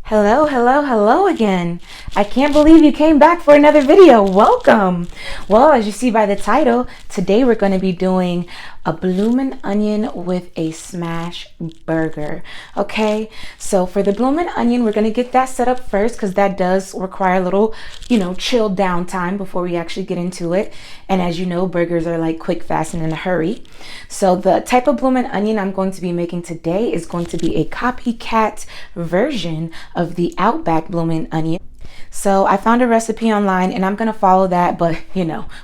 Hello, hello, hello again. I can't believe you came back for another video. Welcome. Well, as you see by the title, today we're going to be doing a bloomin' onion with a smash burger. Okay, so for the bloomin' onion, we're going to get that set up first because that does require a little, chilled down time before we actually get into it. And as you know, burgers are like quick, fast, and in a hurry. So the type of bloomin' onion I'm going to be making today is going to be a copycat version of the Outback bloomin' onion. So I found a recipe online and I'm gonna follow that, but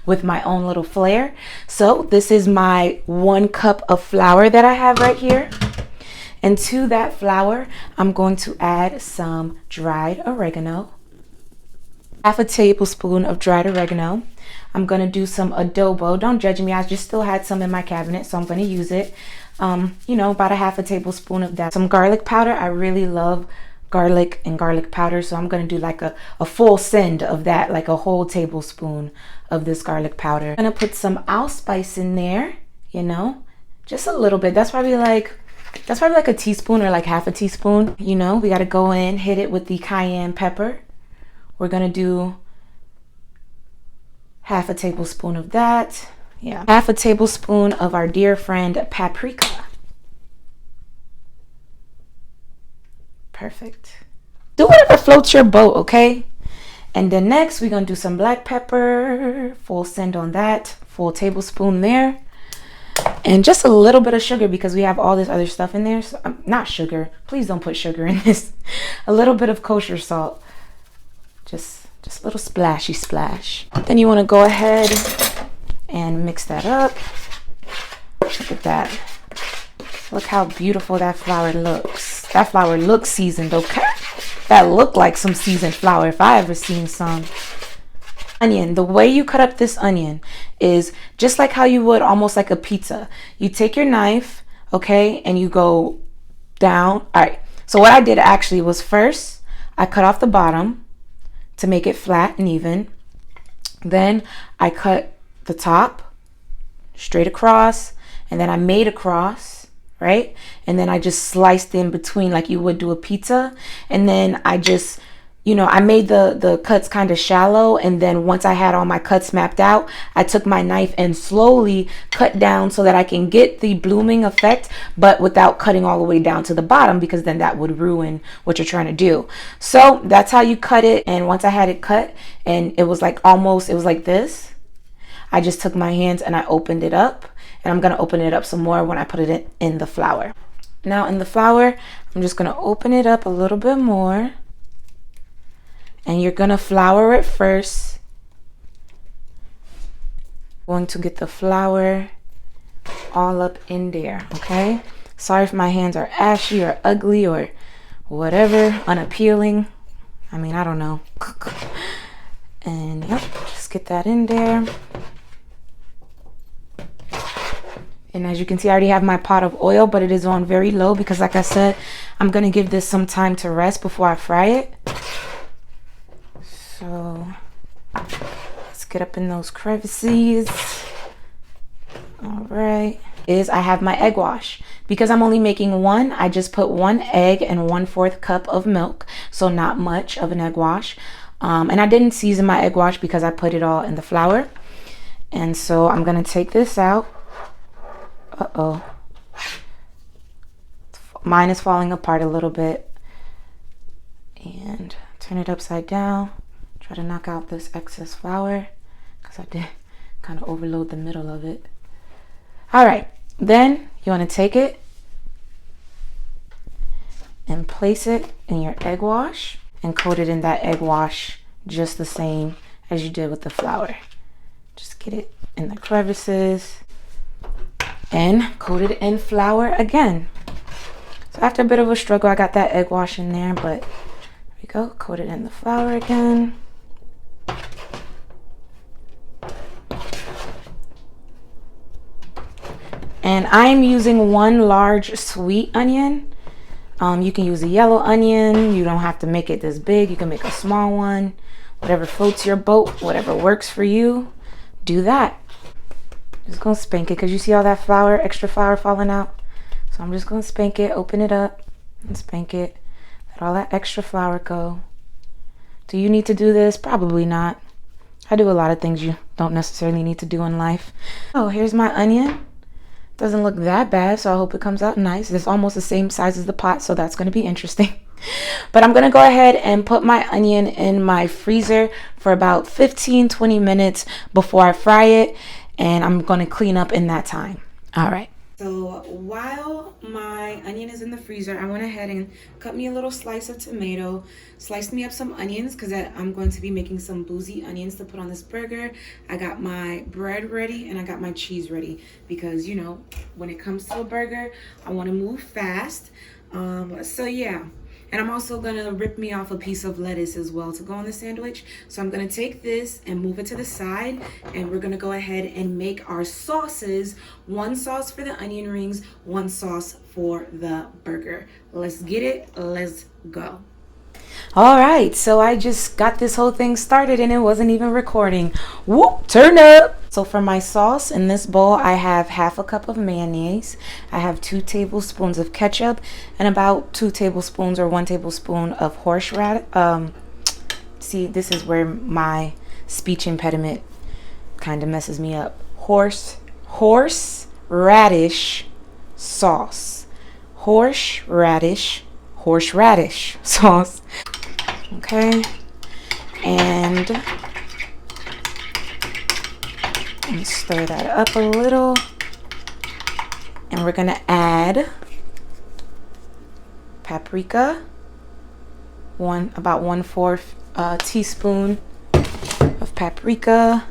with my own little flair. So this is my 1 cup of flour that I have right here. And to that flour, I'm going to add some dried oregano, half a tablespoon of dried oregano. I'm gonna do some adobo. Don't judge me, I just still had some in my cabinet, so I'm gonna use it. About a half a tablespoon of that. Some garlic powder. I really love garlic and garlic powder, so I'm gonna do like a full send of that, like a whole tablespoon of this garlic powder. I'm gonna put some allspice in there, just a little bit. That's probably like a teaspoon or like half a teaspoon. We gotta go in, hit it with the cayenne pepper. We're gonna do half a tablespoon of that. Yeah, half a tablespoon of our dear friend paprika. Perfect. Do whatever floats your boat, okay? And then next we're gonna do some black pepper, full send on that, full tablespoon there. And just a little bit of sugar because we have all this other stuff in there. So, not sugar, please don't put sugar in this. A little bit of kosher salt. Just a little splashy splash. Then you wanna go ahead and mix that up. Look at that. Look how beautiful that flour looks. That flour looks seasoned, okay? That looked like some seasoned flour if I ever seen some. Onion, the way you cut up this onion is just like how you would almost like a pizza. You take your knife, okay, and you go down. All right, so what I did actually was first, I cut off the bottom to make it flat and even. Then I cut the top straight across, and then I made a cross, right? And then I just sliced in between like you would do a pizza. And then I just, I made the cuts kind of shallow. And then once I had all my cuts mapped out, I took my knife and slowly cut down so that I can get the blooming effect, but without cutting all the way down to the bottom, because then that would ruin what you're trying to do. So that's how you cut it. And once I had it cut and it was like this, I just took my hands and I opened it up. And I'm gonna open it up some more when I put it in the flour. Now in the flour, I'm just gonna open it up a little bit more. And you're gonna flour it first. Going to get the flour all up in there, okay? Sorry if my hands are ashy or ugly or whatever, unappealing. I mean, I don't know. And yep, just get that in there. And as you can see, I already have my pot of oil, but it is on very low because like I said, I'm gonna give this some time to rest before I fry it. So let's get up in those crevices. All right, I have my egg wash. Because I'm only making one, I just put 1 egg and 1/4 cup of milk. So not much of an egg wash. And I didn't season my egg wash because I put it all in the flour. And so I'm gonna take this out. Uh-oh. Mine is falling apart a little bit. And turn it upside down. Try to knock out this excess flour because I did kind of overload the middle of it. All right, then you want to take it and place it in your egg wash and coat it in that egg wash just the same as you did with the flour. Just get it in the crevices and coat it in flour again. So after a bit of a struggle, I got that egg wash in there, but there we go, coat it in the flour again. And I'm using 1 large sweet onion. You can use a yellow onion. You don't have to make it this big. You can make a small one. Whatever floats your boat, whatever works for you, do that. Just gonna spank it because you see all that flour, extra flour falling out. So I'm just gonna spank it, open it up and spank it. Let all that extra flour go. Do you need to do this? Probably not. I do a lot of things you don't necessarily need to do in life. Oh, here's my onion. Doesn't look that bad, so I hope it comes out nice. It's almost the same size as the pot, so that's going to be interesting. But I'm going to go ahead and put my onion in my freezer for about 15-20 minutes before I fry it, and I'm going to clean up in that time. All right. So while my onion is in the freezer, I went ahead and cut me a little slice of tomato, sliced me up some onions because I'm going to be making some boozy onions to put on this burger. I got my bread ready and I got my cheese ready because, you know, when it comes to a burger, I want to move fast. So yeah. And I'm also going to rip me off a piece of lettuce as well to go on the sandwich. So I'm going to take this and move it to the side. And we're going to go ahead and make our sauces. One sauce for the onion rings, one sauce for the burger. Let's get it. Let's go. All right, so I just got this whole thing started and it wasn't even recording. Whoop, turn up. So for my sauce in this bowl, I have half a cup of mayonnaise. I have 2 tablespoons of ketchup and about 2 tablespoons or 1 tablespoon of horseradish. See, this is where my speech impediment kind of messes me up. Horseradish sauce. Horseradish sauce. Okay, and stir that up a little, and we're gonna add paprika, about 1/4 teaspoon of paprika,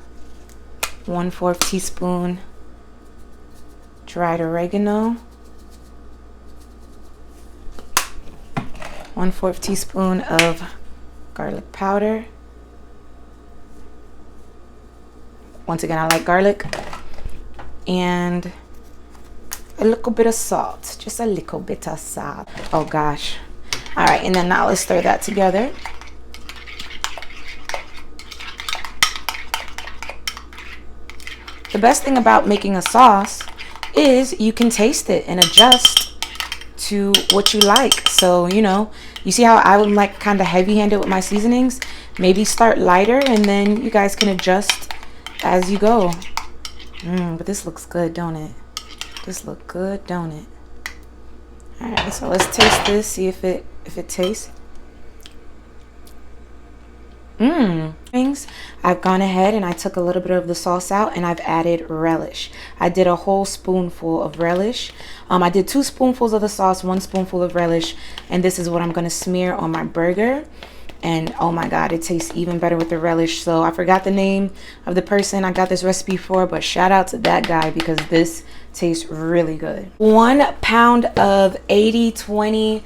1/4 teaspoon dried oregano, 1/4 teaspoon of garlic powder. Once again, I like garlic. And a little bit of salt, just a little bit of salt. Oh gosh. All right, and then now let's stir that together. The best thing about making a sauce is you can taste it and adjust to what you like. So, you know, you see how I'm like kind of heavy-handed with my seasonings? Maybe start lighter and then you guys can adjust as you go. But this looks good, don't it? This look good, don't it? All right, so let's taste this, see if it tastes. I've gone ahead and I took a little bit of the sauce out and I've added relish. I did a whole spoonful of relish. I did 2 spoonfuls of the sauce, 1 spoonful of relish, and this is what I'm going to smear on my burger. And oh my god, it tastes even better with the relish. So I forgot the name of the person I got this recipe for, but shout out to that guy because this tastes really good. 1 pound of 80/20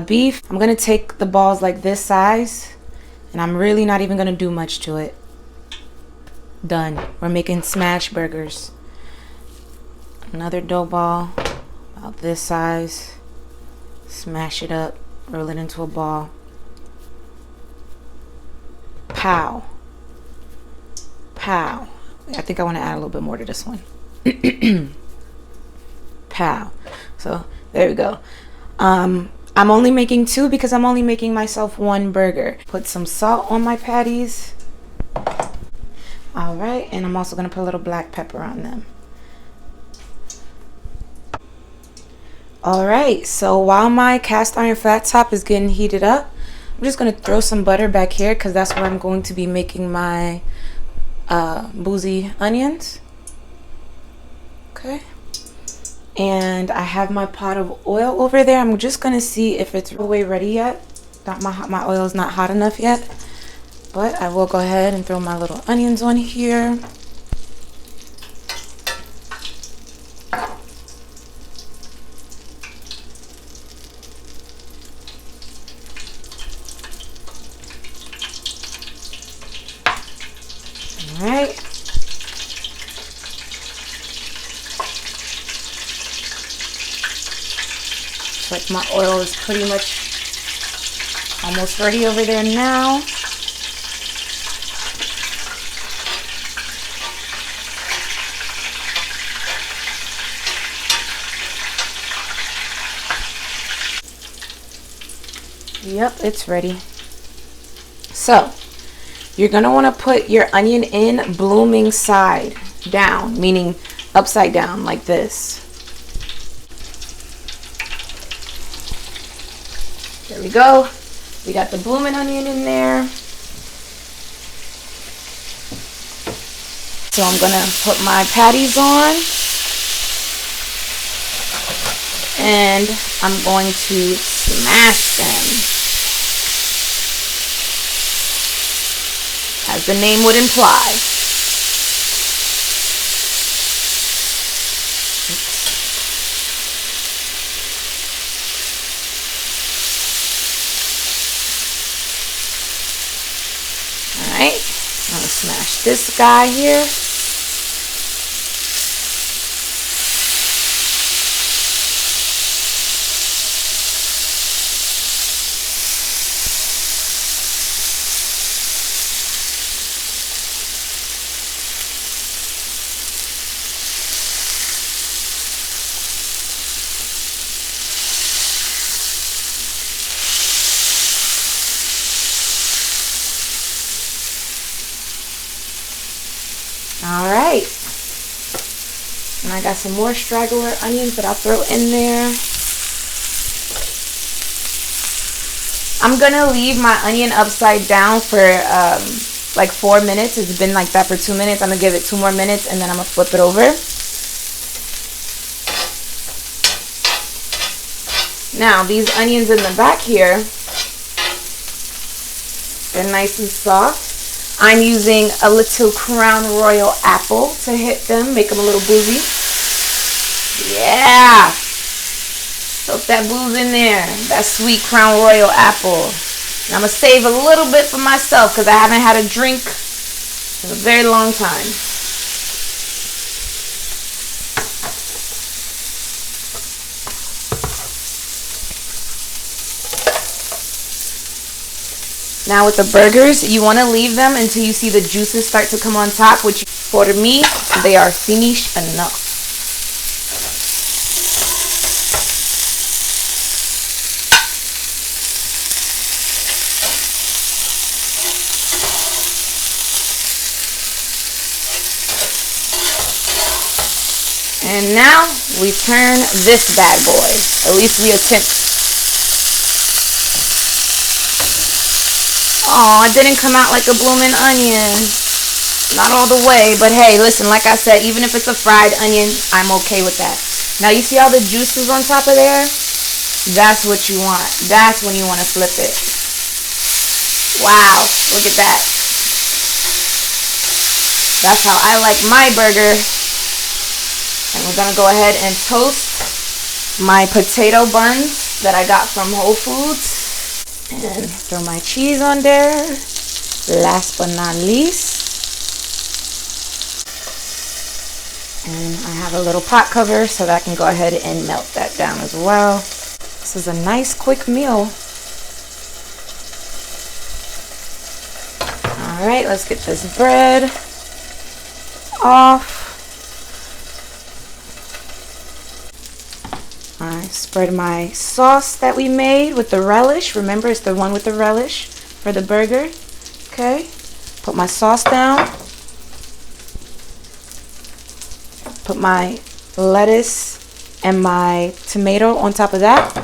beef. I'm going to take the balls like this size. And I'm really not even going to do much to it. Done. We're making smash burgers. Another dough ball about this size. Smash it up. Roll it into a ball. Pow. Pow. I think I want to add a little bit more to this one. Pow. So there we go. I'm only making 2 because I'm only making myself 1 burger. Put some salt on my patties. All right, and I'm also gonna put a little black pepper on them. All right, so while my cast iron flat top is getting heated up, I'm just gonna throw some butter back here because that's where I'm going to be making my boozy onions. Okay. And I have my pot of oil over there. I'm just gonna see if it's all the way ready yet. My oil is not hot enough yet, but I will go ahead and throw my little onions on here. All right. Like my oil is pretty much almost ready over there now. Yep, it's ready. So you're gonna want to put your onion in blooming side down, meaning upside down like this. There we go. We got the blooming onion in there. So I'm gonna put my patties on, and I'm going to smash them, as the name would imply. Alright, I'm gonna smash this guy here. Alright, and I got some more straggler onions that I'll throw in there. I'm gonna leave my onion upside down for like 4 minutes. It's been like that for 2 minutes. I'm gonna give it 2 more minutes and then I'm gonna flip it over. Now these onions in the back here, they're nice and soft. I'm using a little Crown Royal apple to hit them, make them a little boozy. Yeah! Soak that booze in there, that sweet Crown Royal apple. And I'm going to save a little bit for myself because I haven't had a drink in a very long time. Now with the burgers, you want to leave them until you see the juices start to come on top, which for me, they are finished enough. And now we turn this bad boy. At least we attempt. Oh, it didn't come out like a blooming onion. Not all the way, but hey, listen, like I said, even if it's a fried onion, I'm okay with that. Now you see all the juices on top of there? That's what you want. That's when you want to flip it. Wow, look at that. That's how I like my burger. And we're going to go ahead and toast my potato buns that I got from Whole Foods. And throw my cheese on there. Last but not least. And I have a little pot cover so that I can go ahead and melt that down as well. This is a nice quick meal. Alright, let's get this bread off. I spread my sauce that we made with the relish. Remember, it's the one with the relish for the burger. Okay, put my sauce down. Put my lettuce and my tomato on top of that.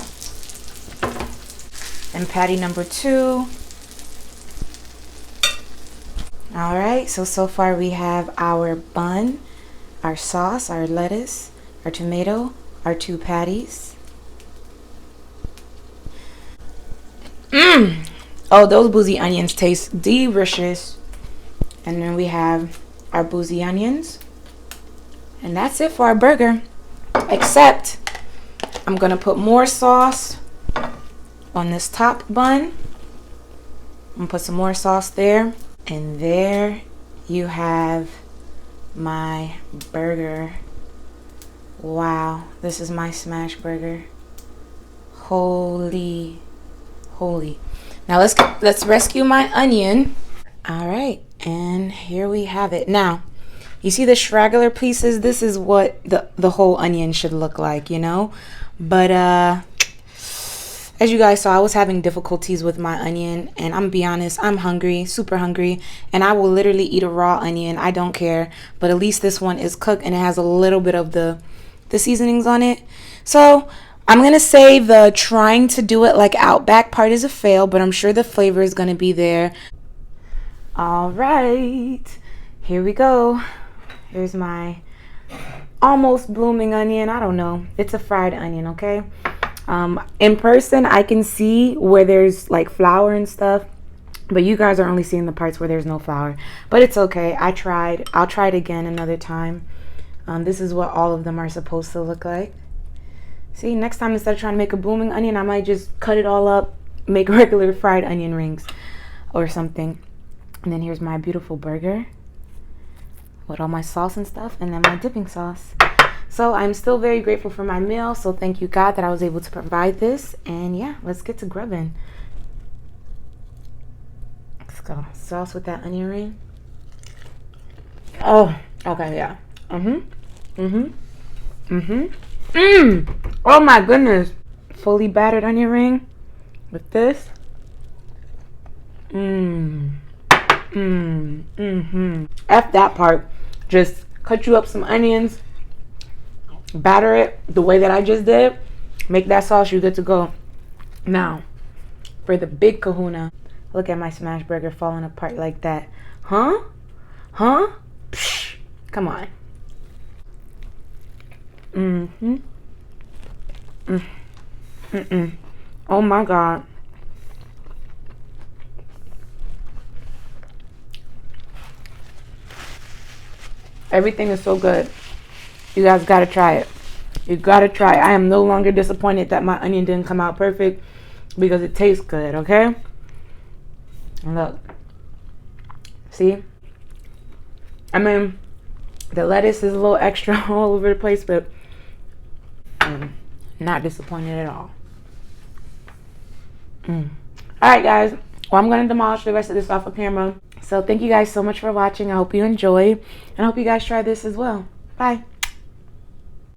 And patty number 2. Alright, so far we have our bun, our sauce, our lettuce, our tomato, our 2 patties. Oh, those boozy onions taste delicious. And then we have our boozy onions. And that's it for our burger. Except I'm gonna put more sauce on this top bun. I'm gonna put some more sauce there. And there you have my burger. Wow, this is my smash burger. Holy. Now let's rescue my onion. All right, and here we have it. Now, you see the straggler pieces? This is what the whole onion should look like, you know? But As you guys saw, I was having difficulties with my onion, and I'm gonna be honest, I'm hungry, super hungry, and I will literally eat a raw onion. I don't care, but at least this one is cooked and it has a little bit of the seasonings on it. So I'm gonna say the trying to do it like Outback part is a fail, but I'm sure the flavor is gonna be there. All right, here we go. Here's my almost blooming onion. I don't know, it's a fried onion, okay? In person I can see where there's like flour and stuff, but you guys are only seeing the parts where there's no flour, but it's okay. I tried. I'll try it again another time. This is what all of them are supposed to look like. See, next time instead of trying to make a blooming onion, I might just cut it all up, make regular fried onion rings or something. And then here's my beautiful burger with all my sauce and stuff, and then my dipping sauce. So I'm still very grateful for my meal. So thank you, God, that I was able to provide this. And yeah, let's get to grubbing. Let's go. Sauce with that onion ring. Oh, okay, yeah. Oh my goodness. Fully battered onion ring with this. F that part. Just cut you up some onions, batter it the way that I just did, make that sauce, you're good to go. Now, for the big kahuna, look at my smash burger falling apart like that. Huh? Psh, come on. Oh my God. Everything is so good. You guys gotta try it. You gotta try it. I am no longer disappointed that my onion didn't come out perfect because it tastes good, okay? Look. See? I mean, the lettuce is a little extra all over the place, but I'm not disappointed at all. Alright, guys. Well, I'm gonna demolish the rest of this off of camera. So thank you guys so much for watching. I hope you enjoy, and I hope you guys try this as well. Bye.